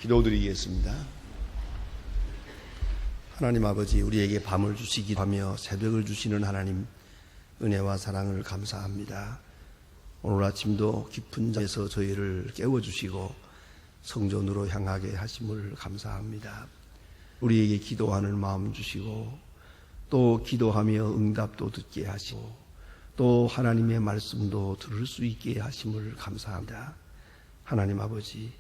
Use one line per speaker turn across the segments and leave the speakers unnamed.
기도드리겠습니다. 하나님 아버지, 우리에게 밤을 주시기도 하며 새벽을 주시는 하나님 은혜와 사랑을 감사합니다. 오늘 아침도 깊은 잠에서 저희를 깨워주시고 성전으로 향하게 하심을 감사합니다. 우리에게 기도하는 마음 주시고 또 기도하며 응답도 듣게 하시고 또 하나님의 말씀도 들을 수 있게 하심을 감사합니다. 하나님 아버지,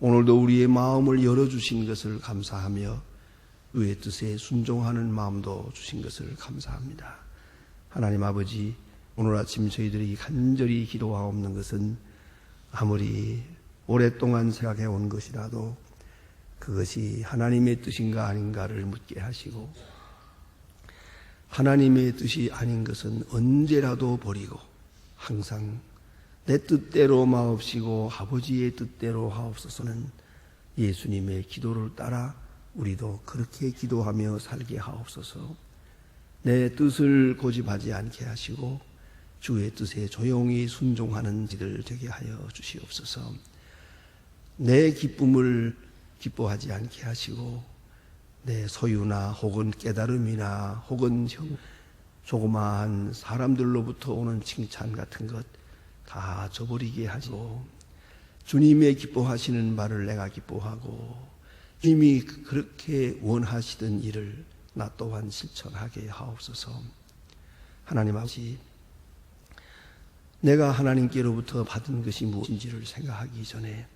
오늘도 우리의 마음을 열어주신 것을 감사하며 주의 뜻에 순종하는 마음도 주신 것을 감사합니다. 하나님 아버지, 오늘 아침 저희들이 간절히 기도하옵는 것은 아무리 오랫동안 생각해 온 것이라도 그것이 하나님의 뜻인가 아닌가를 묻게 하시고 하나님의 뜻이 아닌 것은 언제라도 버리고 항상 내 뜻대로 마옵시고 아버지의 뜻대로 하옵소서는 예수님의 기도를 따라 우리도 그렇게 기도하며 살게 하옵소서. 내 뜻을 고집하지 않게 하시고 주의 뜻에 조용히 순종하는 이들 되게 하여 주시옵소서. 내 기쁨을 기뻐하지 않게 하시고 내 소유나 혹은 깨달음이나 혹은 조그마한 사람들로부터 오는 칭찬 같은 것 다 저버리게 하시고 주님의 기뻐하시는 바를 내가 기뻐하고 주님이 그렇게 원하시던 일을 나 또한 실천하게 하옵소서. 하나님 아버지, 내가 하나님께로부터 받은 것이 무엇인지를 생각하기 전에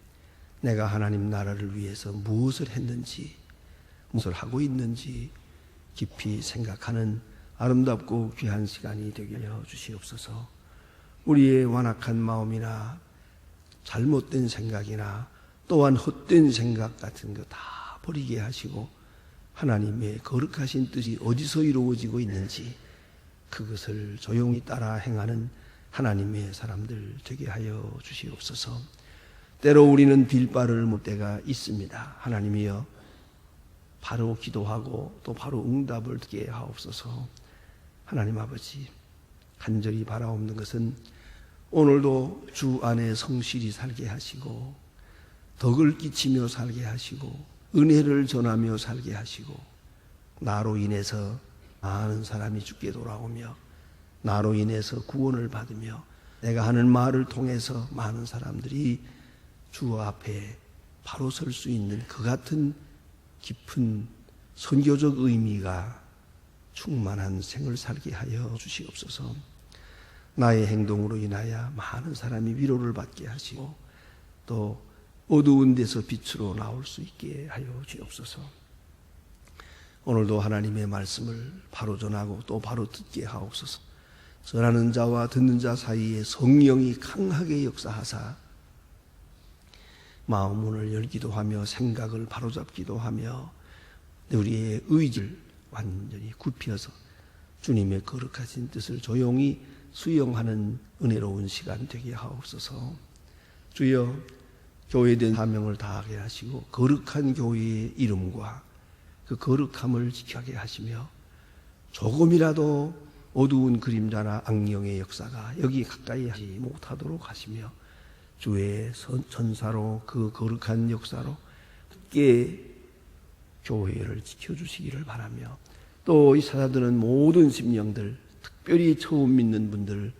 내가 하나님 나라를 위해서 무엇을 했는지 무엇을 하고 있는지 깊이 생각하는 아름답고 귀한 시간이 되게 하여 주시옵소서. 우리의 완악한 마음이나 잘못된 생각이나 또한 헛된 생각 같은 거 다 버리게 하시고 하나님의 거룩하신 뜻이 어디서 이루어지고 있는지 그것을 조용히 따라 행하는 하나님의 사람들 되게 하여 주시옵소서. 때로 우리는 빌바를 못 때가 있습니다. 하나님이여, 바로 기도하고 또 바로 응답을 듣게 하옵소서. 하나님 아버지, 간절히 바라옵는 것은 오늘도 주 안에 성실히 살게 하시고 덕을 끼치며 살게 하시고 은혜를 전하며 살게 하시고 나로 인해서 많은 사람이 주께 돌아오며 나로 인해서 구원을 받으며 내가 하는 말을 통해서 많은 사람들이 주 앞에 바로 설 수 있는 그 같은 깊은 선교적 의미가 충만한 생을 살게 하여 주시옵소서. 나의 행동으로 인하여 많은 사람이 위로를 받게 하시고 또 어두운 데서 빛으로 나올 수 있게 하여 주옵소서. 오늘도 하나님의 말씀을 바로 전하고 또 바로 듣게 하옵소서. 전하는 자와 듣는 자 사이에 성령이 강하게 역사하사 마음문을 열기도 하며 생각을 바로잡기도 하며 우리의 의지를 완전히 굽혀서 주님의 거룩하신 뜻을 조용히 수용하는 은혜로운 시간 되게 하옵소서. 주여, 교회된 사명을 다하게 하시고 거룩한 교회의 이름과 그 거룩함을 지켜게 하시며 조금이라도 어두운 그림자나 악령의 역사가 여기 가까이 하지 못하도록 하시며 주의 전사로 그 거룩한 역사로 함께 교회를 지켜주시기를 바라며 또 이 찾아드는 모든 심령들 특별히 처음 믿는 분들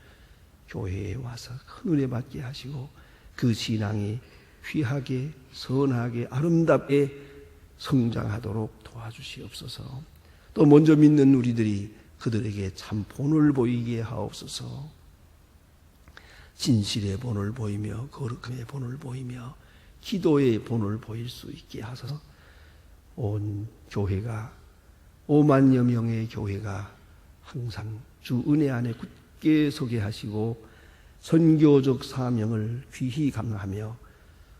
교회에 와서 큰 은혜 받게 하시고 그 신앙이 귀하게 선하게 아름답게 성장하도록 도와주시옵소서. 또 먼저 믿는 우리들이 그들에게 참 본을 보이게 하옵소서. 진실의 본을 보이며 거룩함의 본을 보이며 기도의 본을 보일 수 있게 하소서. 온 교회가 5만여 명의 교회가 항상 주 은혜 안에 굳게 서게 하시고 선교적 사명을 귀히 감당하며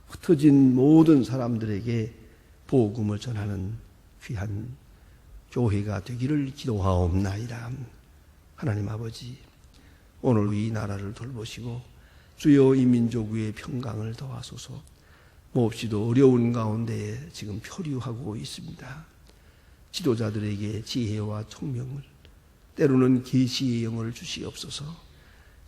흩어진 모든 사람들에게 복음을 전하는 귀한 교회가 되기를 기도하옵나이다. 하나님 아버지, 오늘 이 나라를 돌보시고 주여 이 민족 위에 평강을 더하소서. 몹시도 어려운 가운데 지금 표류하고 있습니다. 지도자들에게 지혜와 총명을 때로는 계시의 영을 주시옵소서.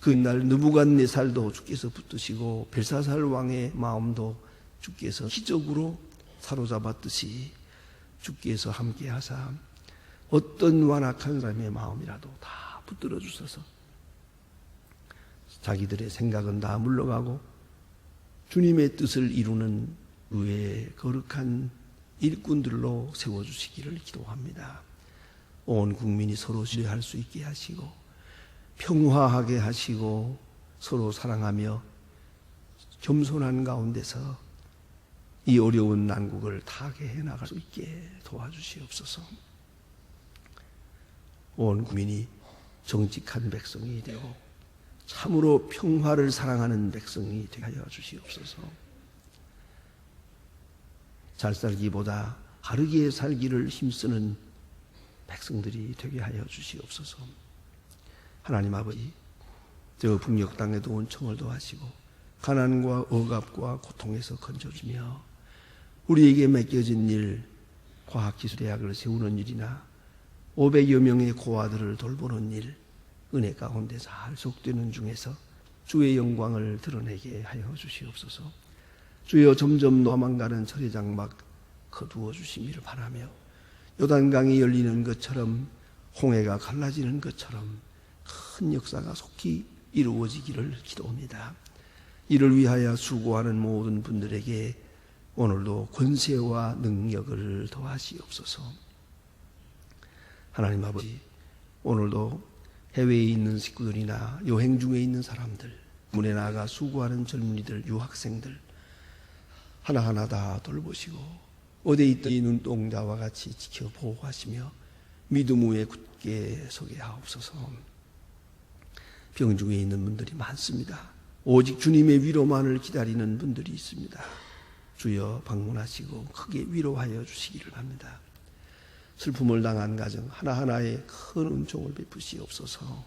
그날 느부갓네살도 주께서 붙드시고 벨사살 왕의 마음도 주께서 기적으로 사로잡았듯이 주께서 함께하사 어떤 완악한 사람의 마음이라도 다 붙들어 주셔서 자기들의 생각은 다 물러가고 주님의 뜻을 이루는 의의 거룩한 일꾼들로 세워주시기를 기도합니다. 온 국민이 서로 신뢰할 수 있게 하시고 평화하게 하시고 서로 사랑하며 겸손한 가운데서 이 어려운 난국을 타개해 나갈 수 있게 도와주시옵소서. 온 국민이 정직한 백성이 되고 참으로 평화를 사랑하는 백성이 되게 하여 주시옵소서. 잘 살기보다 바르게 살기를 힘쓰는 백성들이 되게 하여 주시옵소서. 하나님 아버지, 저 북녘 땅에도 은총을 도하시고 가난과 억압과 고통에서 건져주며 우리에게 맡겨진 일, 과학기술대학을 세우는 일이나 500여 명의 고아들을 돌보는 일, 은혜 가운데 잘 속되는 중에서 주의 영광을 드러내게 하여 주시옵소서. 주여, 점점 도망가는 철회장막 거두어 주시기를 바라며 요단강이 열리는 것처럼 홍해가 갈라지는 것처럼 큰 역사가 속히 이루어지기를 기도합니다. 이를 위하여 수고하는 모든 분들에게 오늘도 권세와 능력을 더하시옵소서. 하나님 아버지, 오늘도 해외에 있는 식구들이나 여행 중에 있는 사람들, 문에 나가 수고하는 젊은이들, 유학생들 하나하나 다 돌보시고 어디에 있든 눈동자와 같이 지켜 보호하시며 믿음 위에 굳게 서게 하옵소서. 병 중에 있는 분들이 많습니다. 오직 주님의 위로만을 기다리는 분들이 있습니다. 주여, 방문하시고 크게 위로하여 주시기를 합니다. 슬픔을 당한 가정 하나하나에 큰 은총을 베푸시옵소서.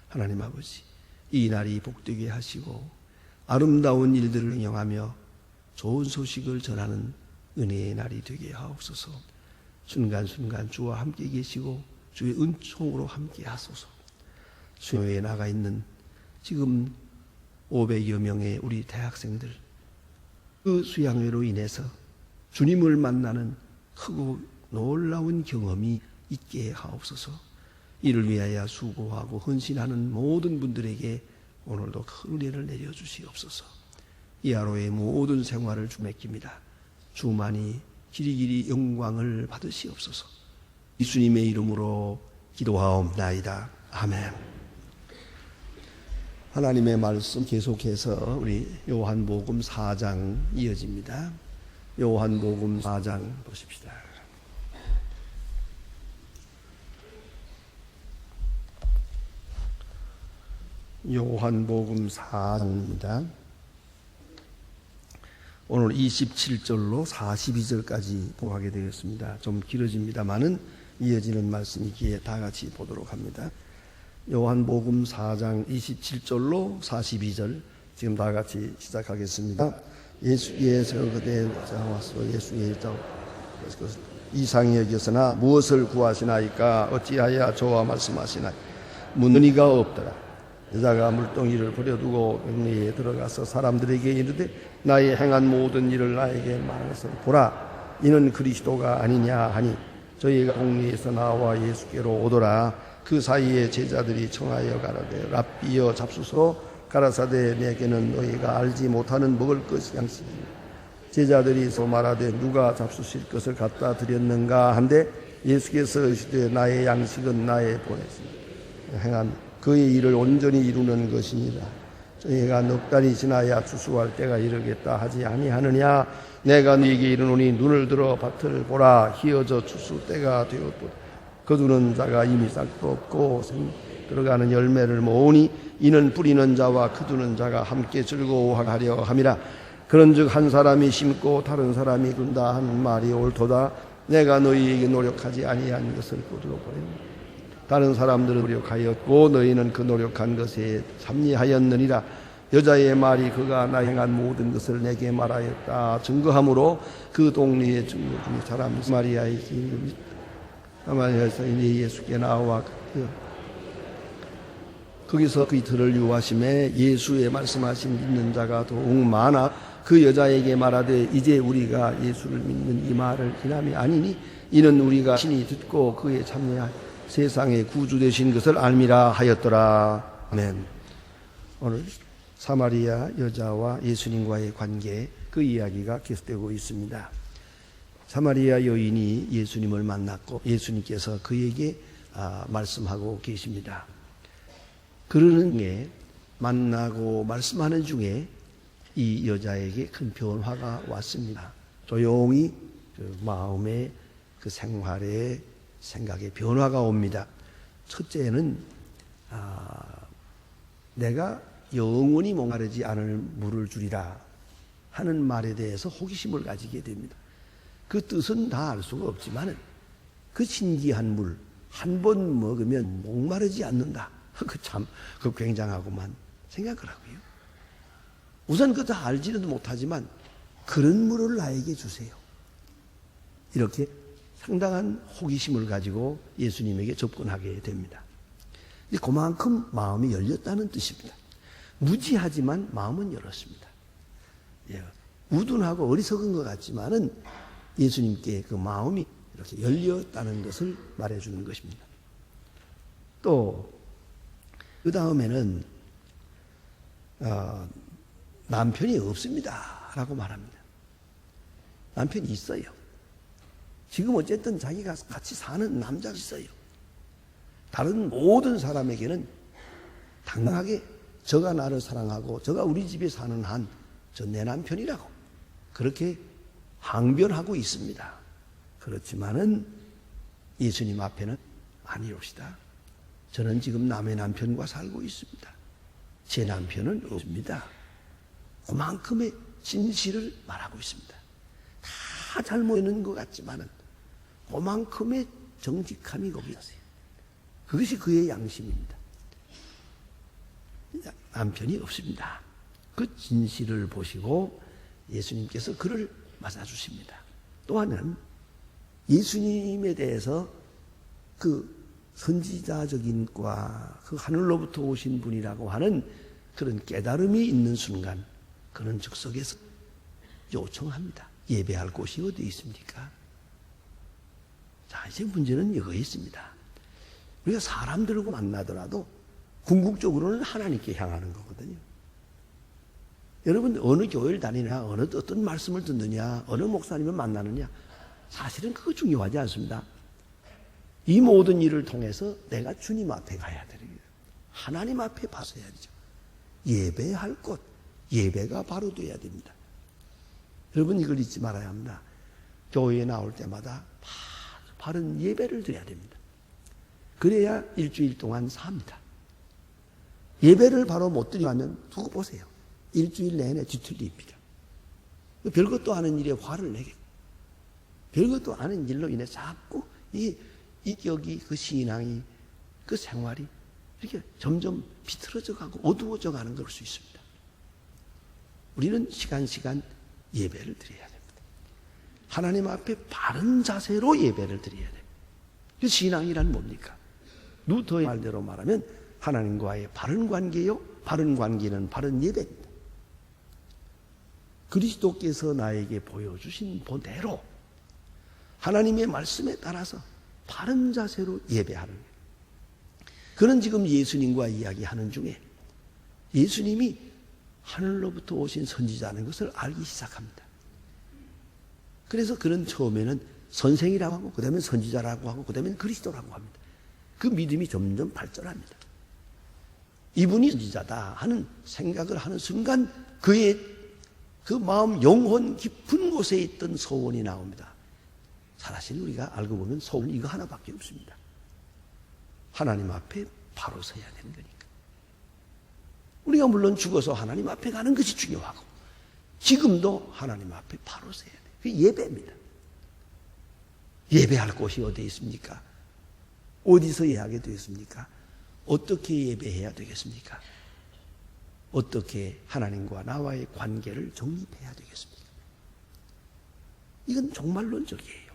하나님 아버지, 이 날이 복되게 하시고 아름다운 일들을 행하며 좋은 소식을 전하는 은혜의 날이 되게 하옵소서. 순간순간 주와 함께 계시고 주의 은총으로 함께 하소서. 수요에 나가 있는 지금 500여 명의 우리 대학생들, 그 수양회로 인해서 주님을 만나는 크고 놀라운 경험이 있게 하옵소서. 이를 위하여 수고하고 헌신하는 모든 분들에게 오늘도 큰 은혜를 내려주시옵소서. 이 하루의 모든 생활을 주 맡깁니다. 주만이 길이길이 영광을 받으시옵소서. 예수님의 이름으로 기도하옵나이다. 아멘. 하나님의 말씀 계속해서 우리 요한복음 4장 이어집니다. 요한복음 4장 보십시다. 요한복음 4장입니다. 오늘 27절로 42절까지 보하게 되었습니다. 좀 길어집니다만은 이어지는 말씀이기에 다 같이 보도록 합니다. 요한복음 4장 27절로 42절 지금 다 같이 시작하겠습니다. 예수께서 그때 와서 예수의 이상히 여겼으나 무엇을 구하시나이까? 어찌하여 저와 말씀하시나이? 묻는 이가 없더라. 여자가 물동이를 버려두고 병리에 들어가서 사람들에게 이르되 나의 행한 모든 일을 나에게 말해서 보라, 이는 그리스도가 아니냐 하니 저희가 동리에서 나와 예수께로 오더라. 그 사이에 제자들이 청하여 가라되 랍비여 잡수소. 가라사대 내게는 너희가 알지 못하는 먹을 것이 양식이니. 제자들이 소 말하되 누가 잡수실 것을 갖다 드렸는가 한데 예수께서 이르시되 나의 양식은 나의 보내신 행한 그의 일을 온전히 이루는 것이니라. 저희가 넉 달이 지나야 추수할 때가 이르겠다 하지 아니하느냐? 내가 네게 이르노니 눈을 들어 밭을 보라. 희어져 추수 때가 되었도다. 거두는 자가 이미 싹도 없고 들어가는 열매를 모으니 이는 뿌리는 자와 거두는 자가 함께 즐거워하려 함이라. 그런즉 한 사람이 심고 다른 사람이 군다 하는 말이 옳도다. 내가 너희에게 노력하지 아니한 것을 거두어 버린다. 다른 사람들은 노력하였고 너희는 그 노력한 것에 참여하였느니라. 여자의 말이 그가 나 행한 모든 것을 내게 말하였다 증거하므로 그 동네의 증거 중에 사람 마리아의 이름이 사마리아에서 예수께 나와 거기서 그 이틀을 유하심에 예수의 말씀하신 믿는 자가 더욱 많아 그 여자에게 말하되 이제 우리가 예수를 믿는 이 말을 기남이 아니니 이는 우리가 신이 듣고 그의 참여한 세상의 구주 되신 것을 알미라 하였더라. 아멘. 오늘 사마리아 여자와 예수님과의 관계, 그 이야기가 계속되고 있습니다. 사마리아 여인이 예수님을 만났고 예수님께서 그에게 말씀하고 계십니다. 그러는 중에, 만나고 말씀하는 중에 이 여자에게 큰 변화가 왔습니다. 조용히 그 마음의 그 생활의 생각에 변화가 옵니다. 첫째는 내가 영원히 목마르지 않을 물을 주리라 하는 말에 대해서 호기심을 가지게 됩니다. 그 뜻은 다 알 수가 없지만 그 신기한 물 한 번 먹으면 목마르지 않는다. 그 굉장하고만 생각을 하고요. 우선 그거 다 알지는 못하지만 그런 물을 나에게 주세요. 이렇게 상당한 호기심을 가지고 예수님에게 접근하게 됩니다. 그만큼 마음이 열렸다는 뜻입니다. 무지하지만 마음은 열었습니다. 우둔하고 어리석은 것 같지만은 예수님께 그 마음이 이렇게 열렸다는 것을 말해주는 것입니다. 또 그 다음에는 남편이 없습니다 라고 말합니다. 남편이 있어요. 지금 어쨌든 자기가 같이 사는 남자가 있어요. 다른 모든 사람에게는 당당하게 저가 나를 사랑하고 저가 우리 집에 사는 한 저 내 남편이라고 그렇게 항변하고 있습니다. 그렇지만은 예수님 앞에는 아니옵시다. 저는 지금 남의 남편과 살고 있습니다. 제 남편은 없습니다. 그만큼의 진실을 말하고 있습니다. 다 잘못하는 것 같지만은 그만큼의 정직함이 거기 있어요. 그것이 그의 양심입니다. 남편이 없습니다. 그 진실을 보시고 예수님께서 그를 맞아주십니다. 또 하나는 예수님에 대해서 그 선지자적인과 그 하늘로부터 오신 분이라고 하는 그런 깨달음이 있는 순간 그는 즉석에서 요청합니다. 예배할 곳이 어디 있습니까? 자, 이제 문제는 여기에 있습니다. 우리가 사람들과 만나더라도 궁극적으로는 하나님께 향하는 거거든요. 여러분 어느 교회를 다니냐, 어떤 말씀을 듣느냐, 어느 목사님을 만나느냐 사실은 그거 중요하지 않습니다. 이 모든 일을 통해서 내가 주님 앞에 가야 되는 거예요. 하나님 앞에 봐서야 되죠. 예배할 곳, 예배가 바로 돼야 됩니다. 여러분 이걸 잊지 말아야 합니다. 교회에 나올 때마다 바른 예배를 드려야 됩니다. 그래야 일주일 동안 삽니다. 예배를 바로 못 드리면 두고 보세요. 일주일 내내 뒤틀립니다. 별것도 아닌 일에 화를 내게, 별것도 아닌 일로 인해 자꾸 이 인격이, 그 신앙이, 그 생활이 이렇게 점점 비틀어져 가고 어두워져 가는 걸 수 있습니다. 우리는 시간 예배를 드려야 됩니다. 하나님 앞에 바른 자세로 예배를 드려야 됩니다. 그 신앙이란 뭡니까? 루터의 말대로 말하면 하나님과의 바른 관계요, 바른 관계는 바른 예배입니다. 그리스도께서 나에게 보여주신 본대로 하나님의 말씀에 따라서 바른 자세로 예배하는 거예요. 그는 지금 예수님과 이야기하는 중에 예수님이 하늘로부터 오신 선지자라는 것을 알기 시작합니다. 그래서 그는 처음에는 선생이라고 하고 그 다음에 선지자라고 하고 그 다음에 그리스도라고 합니다. 그 믿음이 점점 발전합니다. 이분이 선지자다 하는 생각을 하는 순간 그의 그 마음 영혼 깊은 곳에 있던 소원이 나옵니다. 사실 우리가 알고 보면 소원은 이거 하나밖에 없습니다. 하나님 앞에 바로 서야 되는 거니까. 우리가 물론 죽어서 하나님 앞에 가는 것이 중요하고 지금도 하나님 앞에 바로 서야 돼요. 그게 예배입니다. 예배할 곳이 어디에 있습니까? 어디서 예하게 되겠습니까? 어떻게 예배해야 되겠습니까? 어떻게 하나님과 나와의 관계를 정립해야 되겠습니까? 이건 종말론적이에요.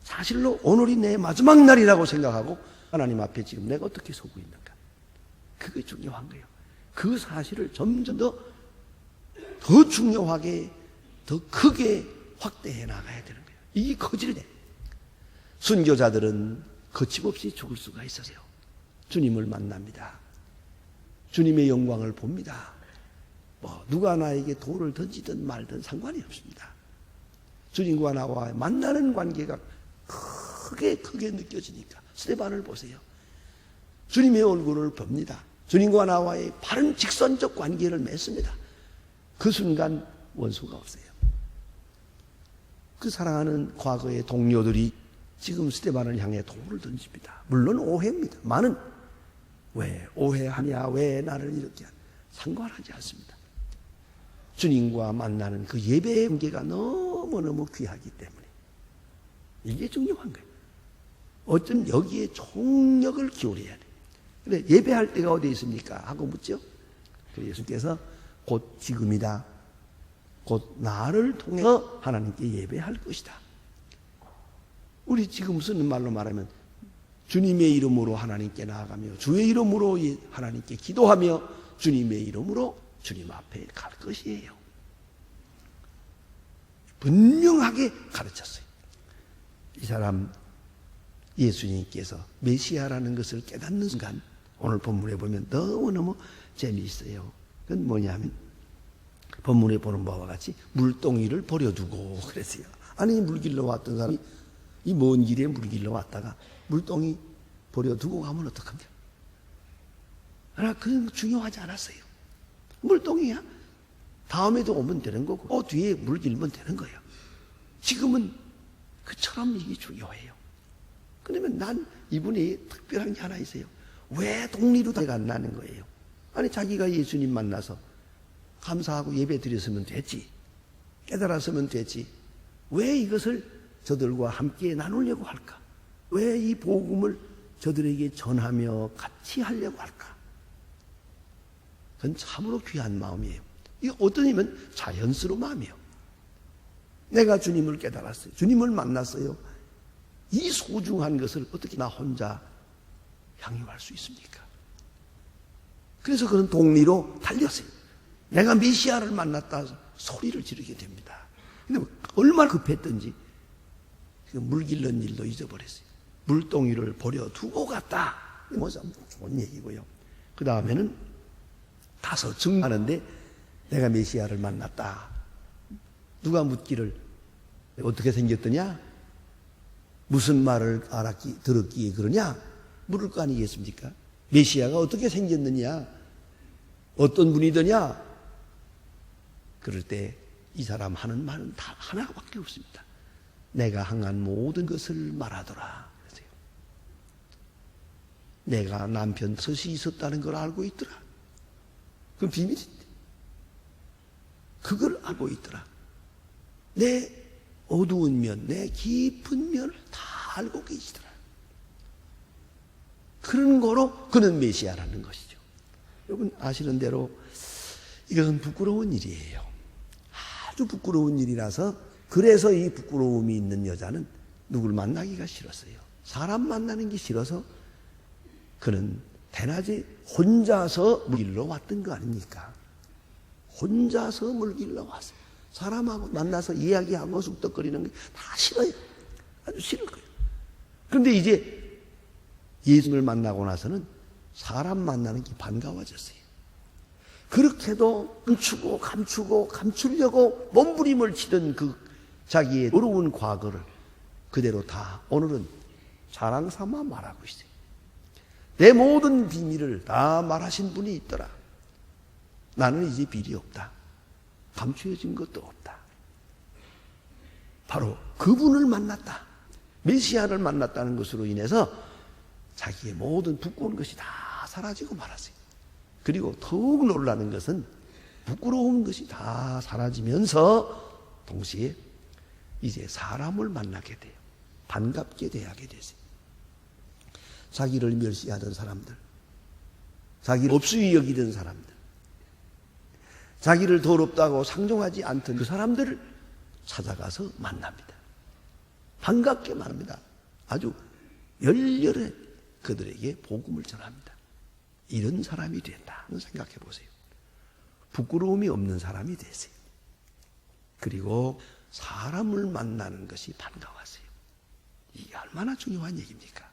사실로 오늘이 내 마지막 날이라고 생각하고 하나님 앞에 지금 내가 어떻게 서고 있는가? 그게 중요한 거예요. 그 사실을 점점 더 더 중요하게, 더 크게 확대해 나가야 되는 거예요. 이게 거질돼. 순교자들은 거침없이 죽을 수가 있었어요. 주님을 만납니다. 주님의 영광을 봅니다. 누가 나에게 돌을 던지든 말든 상관이 없습니다. 주님과 나와 만나는 관계가 크게 느껴지니까 스데반을 보세요. 주님의 얼굴을 봅니다. 주님과 나와의 바른 직선적 관계를 맺습니다. 그 순간 원수가 없어요. 그 사랑하는 과거의 동료들이 지금 스데반을 향해 돌을 던집니다. 물론 오해입니다. 많은 왜 오해하냐, 왜 나를 이렇게 하냐, 상관하지 않습니다. 주님과 만나는 그 예배의 관계가 너무너무 귀하기 때문에 이게 중요한 거예요. 어떤 여기에 총력을 기울여야 돼요. 근데 예배할 때가 어디에 있습니까? 하고 묻죠. 그래서 예수께서 곧 지금이다. 곧 나를 통해서 하나님께 예배할 것이다. 우리 지금 쓰는 말로 말하면 주님의 이름으로 하나님께 나아가며 주의 이름으로 하나님께 기도하며 주님의 이름으로 주님 앞에 갈 것이에요. 분명하게 가르쳤어요. 이 사람 예수님께서 메시아라는 것을 깨닫는 순간 오늘 본문에 보면 너무너무 재미있어요. 그건 뭐냐면 본문에 보는 바와 같이 물동이를 버려두고 그랬어요. 아니 물길로 왔던 사람이 이 먼 길에 물길로 왔다가 물동이 버려두고 가면 어떡합니까? 그러나 그건 중요하지 않았어요. 물동이야. 다음에도 오면 되는 거고 뒤에 물 길면 되는 거예요. 지금은 그처럼 이게 중요해요. 그러면 난 이분이 특별한 게 하나 있어요. 왜 동리로 안 나는 거예요? 아니 자기가 예수님 만나서 감사하고 예배 드렸으면 됐지. 깨달았으면 됐지. 왜 이것을 저들과 함께 나누려고 할까? 왜 이 복음을 저들에게 전하며 같이 하려고 할까? 그건 참으로 귀한 마음이에요. 이게 어떠냐면 자연스러운 마음이에요. 내가 주님을 깨달았어요. 주님을 만났어요. 이 소중한 것을 어떻게 나 혼자 향유할 수 있습니까? 그래서 그런 동리로 달렸어요. 내가 메시아를 만났다 소리를 지르게 됩니다. 근데 얼마나 급했던지 물 길른 일도 잊어버렸어요. 물동이를 버려두고 갔다. 뭐 좋은 얘기고요. 그 다음에는 가서 증하는데 내가 메시아를 만났다. 누가 묻기를 어떻게 생겼더냐? 무슨 말을 들었기에 그러냐? 물을 거 아니겠습니까? 메시아가 어떻게 생겼느냐? 어떤 분이더냐? 그럴 때 이 사람 하는 말은 다 하나밖에 없습니다. 내가 행한 모든 것을 말하더라. 그러세요. 내가 남편 덫이 있었다는 걸 알고 있더라. 그건 비밀인데. 그걸 알고 있더라. 내 어두운 면, 내 깊은 면을 다 알고 계시더라. 그런 거로 그는 메시아라는 것이죠. 여러분 아시는 대로 이것은 부끄러운 일이에요. 아주 부끄러운 일이라서 그래서 이 부끄러움이 있는 여자는 누굴 만나기가 싫었어요. 사람 만나는 게 싫어서 그는 대낮에 혼자서 물길로 왔던 거 아닙니까? 혼자서 물길로 왔어요. 사람하고 만나서 이야기하고 쑥덕거리는 게 다 싫어요. 아주 싫을 거예요. 그런데 이제 예수를 만나고 나서는 사람 만나는 게 반가워졌어요. 그렇게도 감추고 감추려고 몸부림을 치던 그 자기의 어려운 과거를 그대로 다 오늘은 자랑 삼아 말하고 있어요. 내 모든 비밀을 다 말하신 분이 있더라. 나는 이제 비리 없다. 감추어진 것도 없다. 바로 그분을 만났다. 메시아를 만났다는 것으로 인해서 자기의 모든 부끄러운 것이 다 사라지고 말았어요. 그리고 더욱 놀라는 것은 부끄러운 것이 다 사라지면서 동시에 이제 사람을 만나게 돼요. 반갑게 대하게 되세요. 자기를 멸시하던 사람들, 자기를 업수히 여기던 사람들, 자기를 더럽다고 상종하지 않던 그 사람들을 찾아가서 만납니다. 반갑게 말합니다. 아주 열렬히 그들에게 복음을 전합니다. 이런 사람이 된다. 생각해 보세요. 부끄러움이 없는 사람이 되세요. 그리고 사람을 만나는 것이 반가웠어요. 이게 얼마나 중요한 얘기입니까?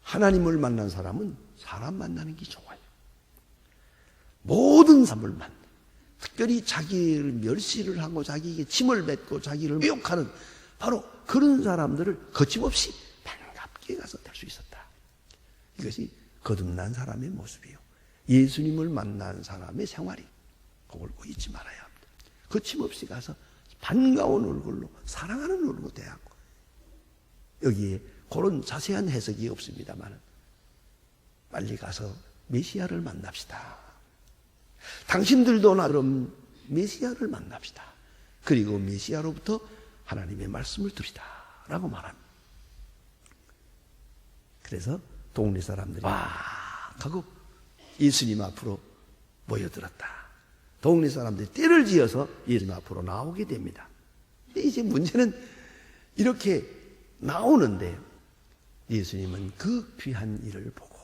하나님을 만난 사람은 사람 만나는 게 좋아요. 모든 사람을 만나. 특별히 자기를 멸시를 하고 자기에게 침을 뱉고 자기를 미혹하는 바로 그런 사람들을 거침없이 반갑게 가서 될 수 있었다. 이것이 거듭난 사람의 모습이에요. 예수님을 만난 사람의 생활이 그걸 잊지 말아야 합니다. 거침없이 가서 반가운 얼굴로 사랑하는 얼굴로 대하고 여기에 그런 자세한 해석이 없습니다만 빨리 가서 메시아를 만납시다. 당신들도 나름 메시아를 만납시다. 그리고 메시아로부터 하나님의 말씀을 들으시다 라고 말합니다. 그래서 동네 사람들이 와 하고 예수님 앞으로 모여들었다. 동네 사람들이 떼를 지어서 예수님 앞으로 나오게 됩니다. 근데 이제 문제는 이렇게 나오는데 예수님은 그 귀한 일을 보고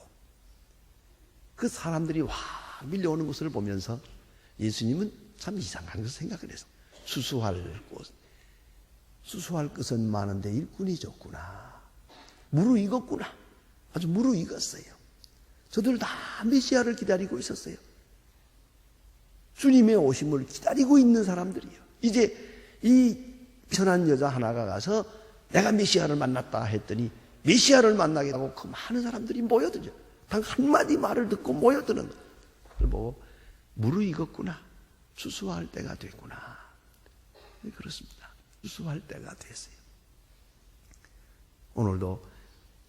그 사람들이 와 밀려오는 것을 보면서 예수님은 참 이상한 것을 생각을 해서 수수할 것은 많은데 일꾼이 적구나. 무르익었구나. 아주 무르익었어요. 저들 다 메시아를 기다리고 있었어요. 주님의 오심을 기다리고 있는 사람들이에요. 이제 이 선한 여자 하나가 가서 내가 메시아를 만났다 했더니 메시아를 만나게 하고 그 많은 사람들이 모여들죠. 단 한마디 말을 듣고 모여드는 거예요. 그걸 보고 무르익었구나. 수수할 때가 됐구나. 그렇습니다. 수수할 때가 됐어요. 오늘도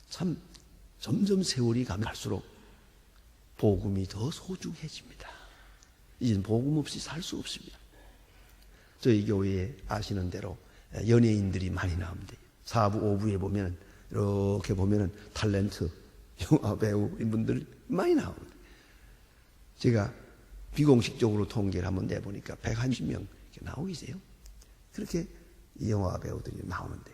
참 점점 세월이 가면 갈수록 복음이 더 소중해집니다. 이제는 복음 없이 살 수 없습니다. 저희 교회에 아시는 대로 연예인들이 많이 나옵니다. 4부, 5부에 보면 이렇게 보면은 탤런트, 영화 배우 이분들 많이 나옵니다. 제가 비공식적으로 통계를 한번 내보니까 110명 이렇게 나오고 계세요. 그렇게 영화 배우들이 나오는데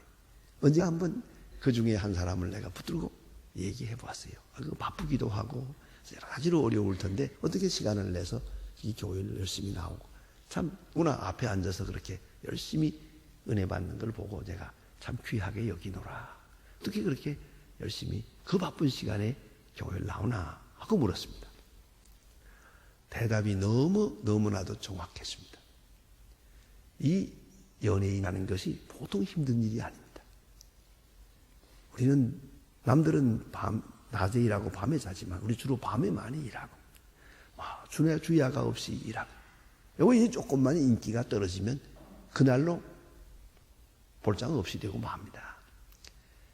언제 한번 그 중에 한 사람을 내가 붙들고 얘기해 보았어요. 그거 바쁘기도 하고 여러 가지로 어려울 텐데 어떻게 시간을 내서 이 교회를 열심히 나오고 참 문화 앞에 앉아서 그렇게 열심히 은혜 받는 걸 보고 제가 참 귀하게 여기노라. 어떻게 그렇게 열심히 그 바쁜 시간에 교회를 나오나 하고 물었습니다. 대답이 너무나도 정확했습니다. 이 연예인이라는 것이 보통 힘든 일이 아닙니다. 우리는 남들은 낮에 일하고 밤에 자지만 우리 주로 밤에 많이 일하고 주야가 없이 일하고 여기 조금만 인기가 떨어지면 그날로 볼장 없이 되고 맙니다.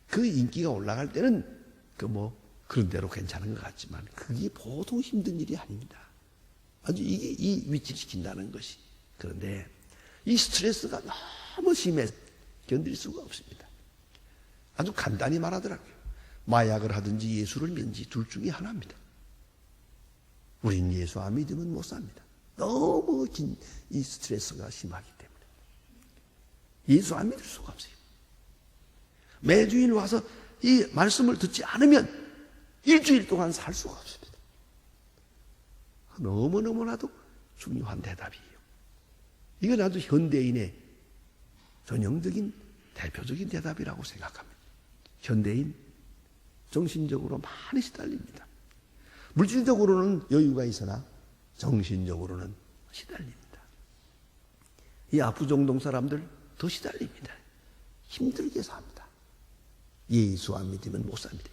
그 인기가 올라갈 때는 그런 대로 괜찮은 것 같지만 그게 보통 힘든 일이 아닙니다. 아주 이게 이 위치를 지킨다는 것이. 그런데 이 스트레스가 너무 심해서 견딜 수가 없습니다. 아주 간단히 말하더라고요. 마약을 하든지 예수를 믿는지 둘 중에 하나입니다. 우린 예수 안 믿으면 못 삽니다. 너무 긴 이 스트레스가 심하기 때문에. 예수 안 믿을 수가 없어요. 매주일 와서 이 말씀을 듣지 않으면 일주일 동안 살 수가 없습니다. 너무너무나도 중요한 대답이에요. 이건 아주 현대인의 전형적인 대표적인 대답이라고 생각합니다. 현대인 정신적으로 많이 시달립니다. 물질적으로는 여유가 있으나 정신적으로는 시달립니다. 이 압구정동 사람들 더 시달립니다. 힘들게 삽니다. 예수 안 믿으면 못 삽니다.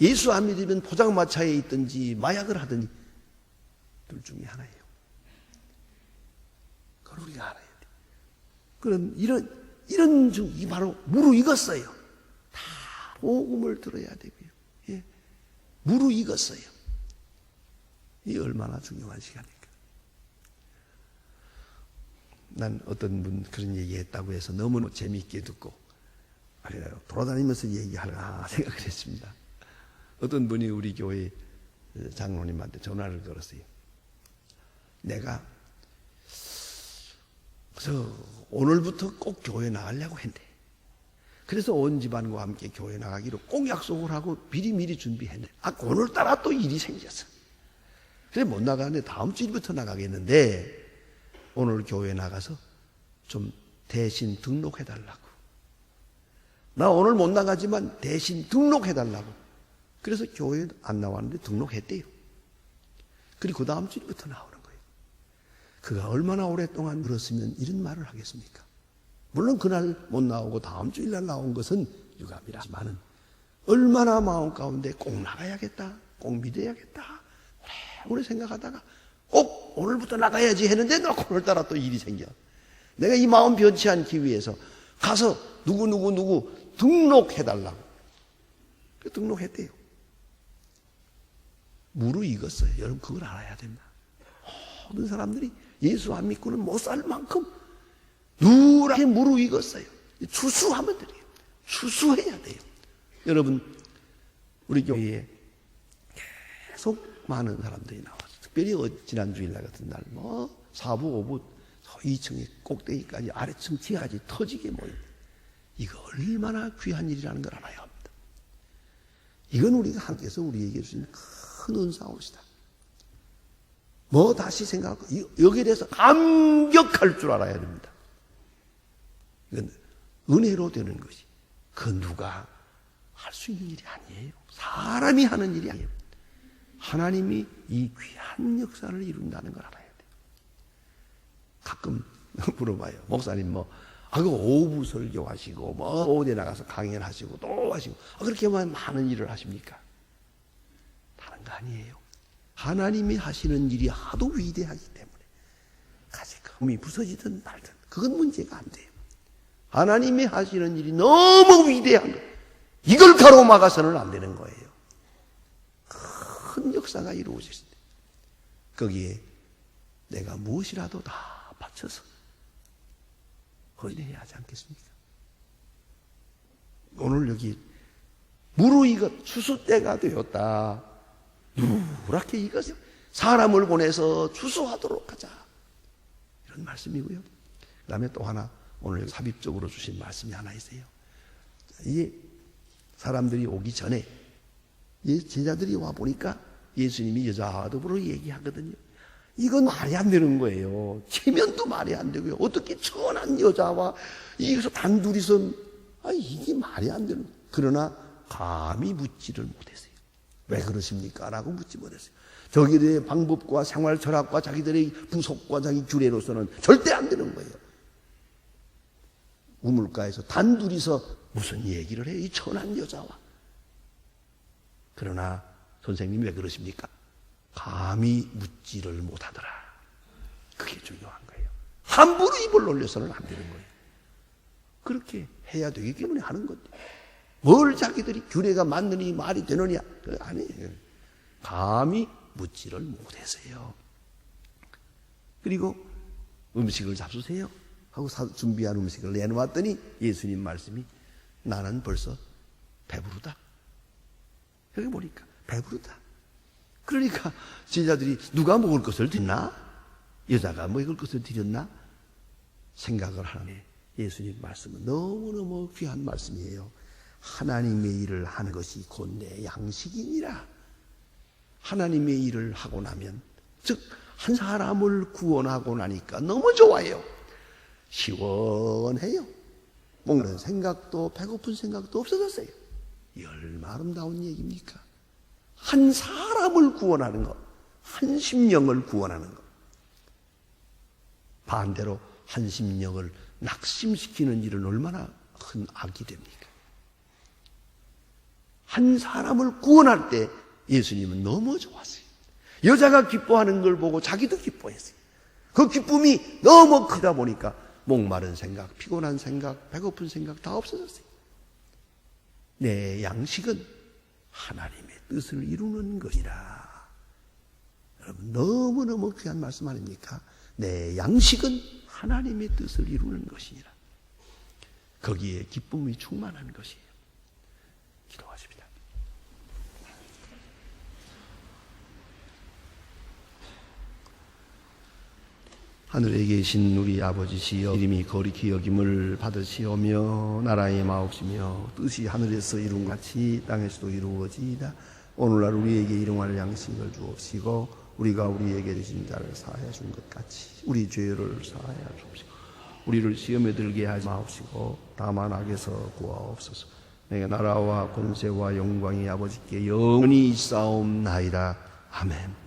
예수 안 믿으면 포장마차에 있든지 마약을 하든지 둘 중에 하나예요. 그걸 우리가 알아야 돼요. 그런 이런 중이 바로 무르익었어요. 다 복음을 들어야 되고요. 예. 무르익었어요. 이 얼마나 중요한 시간입니까? 난 어떤 분 그런 얘기했다고 해서 너무 재미있게 듣고 돌아다니면서 얘기하려나 생각을 했습니다. 어떤 분이 우리 교회 장로님한테 전화를 걸었어요. 내가 그래서 오늘부터 꼭 교회 나가려고 했는데 그래서 온 집안과 함께 교회 나가기로 꼭 약속을 하고 미리미리 준비했는데 오늘따라 또 일이 생겼어. 그래서 못 나가는데 다음 주일부터 나가겠는데 오늘 교회 나가서 좀 대신 등록해달라고. 나 오늘 못 나가지만 대신 등록해달라고. 그래서 교회 안 나왔는데 등록했대요. 그리고 그 다음 주부터 나오는 거예요. 그가 얼마나 오랫동안 그렇으면 이런 말을 하겠습니까? 물론 그날 못 나오고 다음 주일날 나온 것은 유감이라지만은 얼마나 마음 가운데 꼭 나가야겠다, 꼭 믿어야겠다 오래 생각하다가 꼭 오늘부터 나가야지 했는데 오늘따라 또 일이 생겨. 내가 이 마음 변치 않기 위해서 가서 누구 등록해달라고. 등록했대요. 무르익었어요. 여러분 그걸 알아야 됩니다. 모든 사람들이 예수 안 믿고는 못 살 만큼 누렇게 무르익었어요. 추수하면 돼요. 추수해야 돼요. 여러분 우리 교회에 계속 많은 사람들이 나와서 특별히 지난 주일날 같은 날 사부 오부 2층에 꼭대기까지 아래층 지하까지 터지게 모인 이거 얼마나 귀한 일이라는 걸 알아야 합니다. 이건 우리가 하나님께서 우리에게 주신 큰 은사옵시다. 다시 생각하고 여기에 대해서 감격할 줄 알아야 됩니다. 이건 은혜로 되는 것이 그 누가 할 수 있는 일이 아니에요. 사람이 하는 일이 아니에요. 하나님이 이 귀한 역사를 이룬다는 걸 알아야 돼요. 가끔 물어봐요. 목사님 그 오후 설교하시고 오후에 나가서 강연하시고 또 하시고 그렇게만 많은 일을 하십니까? 다른 거 아니에요. 하나님이 하시는 일이 하도 위대하기 때문에 가지 금이 부서지든 말든 그건 문제가 안 돼요. 하나님이 하시는 일이 너무 위대한 거 이걸 가로막아서는 안 되는 거예요. 큰 역사가 이루어질 때 거기에 내가 무엇이라도 다 바쳐서 헌신해야 하지 않겠습니까? 오늘 여기 무르익어 추수 때가 되었다. 누렇게 익어서 사람을 보내서 추수하도록 하자. 이런 말씀이고요. 그 다음에 또 하나 오늘 삽입적으로 주신 말씀이 하나 있어요. 이게 사람들이 오기 전에 제자들이 와 보니까 예수님이 여자와 더불어 얘기하거든요. 이건 말이 안 되는 거예요. 체면도 말이 안 되고요. 어떻게 천한 여자와 여기서 단둘이서 이게 말이 안 되는 거예요. 그러나 감히 묻지를 못했어요. 왜 그러십니까? 라고 묻지 못했어요. 저기들의 방법과 생활 철학과 자기들의 부속과 자기 규례로서는 절대 안 되는 거예요. 우물가에서 단둘이서 무슨 얘기를 해요? 이 천한 여자와. 그러나 선생님이 왜 그러십니까? 감히 묻지를 못하더라. 그게 중요한 거예요. 함부로 입을 올려서는 안 되는 거예요. 그렇게 해야 되기 때문에 하는 건데 뭘 자기들이 규례가 맞느니 말이 되느냐 그거 아니에요. 감히 묻지를 못해서요. 그리고 음식을 잡수세요 하고 준비한 음식을 내놓았더니 예수님 말씀이 나는 벌써 배부르다. 여기 보니까 배부르다. 그러니까 제자들이 누가 먹을 것을 드렸나? 여자가 먹을 것을 드렸나? 생각을 하네. 예수님 말씀은 너무너무 귀한 말씀이에요. 하나님의 일을 하는 것이 곧 내 양식이니라. 하나님의 일을 하고 나면 즉 한 사람을 구원하고 나니까 너무 좋아요. 시원해요. 먹는 생각도 배고픈 생각도 없어졌어요. 이 얼마나 아름다운 얘기입니까? 한 사람을 구원하는 것, 한 심령을 구원하는 것. 반대로 한 심령을 낙심시키는 일은 얼마나 큰 악이 됩니까? 한 사람을 구원할 때 예수님은 너무 좋았어요. 여자가 기뻐하는 걸 보고 자기도 기뻐했어요. 그 기쁨이 너무 크다 보니까 목마른 생각, 피곤한 생각, 배고픈 생각 다 없어졌어요. 내 양식은 하나님의 뜻을 이루는 것이라. 여러분 너무너무 귀한 말씀 아닙니까? 내 양식은 하나님의 뜻을 이루는 것이니라. 거기에 기쁨이 충만한 것이에요. 기도하십니다. 하늘에 계신 우리 아버지시여, 이름이 거룩히 여김을 받으시오며 나라의 마옵시며 뜻이 하늘에서 이룬 같이 땅에서도 이루어지이다. 오늘날 우리에게 일용할 양식을 주옵시고 우리가 우리에게 주신 자를 사하여 준 것 같이 우리 죄를 사하여 주옵시고 우리를 시험에 들게 하지 마옵시고 다만 악에서 구하옵소서. 내가 나라와 권세와 영광이 아버지께 영원히 있사옵나이다. 아멘.